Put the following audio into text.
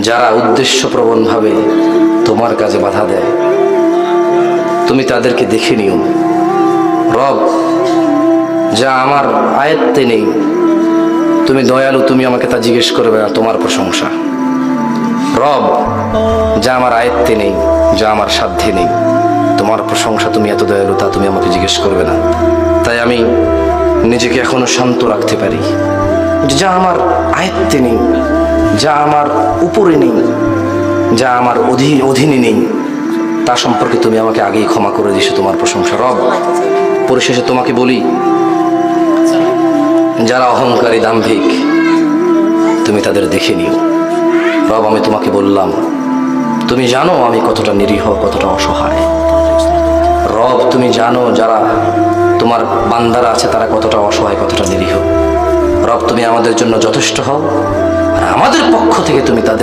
যারা উদ্দেশ্যপ্রবণভাবে তোমার কাজে বাধা দেয়, তুমি তাদেরকে দেখে নিও। রব, যা আমার আয়ত্তে নেই, তুমি দয়ালু, তুমি আমাকে তা জিজ্ঞেস করবে না, তোমার প্রশংসা। রব, যা আমার আয়ত্তে নেই, যা আমার সাধ্যে নেই, তোমার প্রশংসা, তুমি এত দয়ালু, তা তুমি আমাকে জিজ্ঞেস করবে না। তাই আমি নিজেকে এখনো শান্ত রাখতে পারি। যা আমার আয়ত্তে নেই, যা আমার উপরে নেই, যা আমার অধীনে নেই, তা সম্পর্কে তুমি আমাকে আগেই ক্ষমা করে দিয়েছো, তোমার প্রশংসা। রব, পরিশেষে তোমাকে বলি, যারা অহংকারী দাম্ভিক, তুমি তাদের দেখে নিও। রব, আমি তোমাকে বললাম, তুমি জানো আমি কতটা নিরীহ, কতটা অসহায়। রব, তুমি জানো যারা তোমার বান্দারা আছে তারা কতটা অসহায়, কতটা নিরীহ। রব, তুমি আমাদের জন্য যথেষ্ট হও, আর আমাদের পক্ষ থেকে তুমি তাদের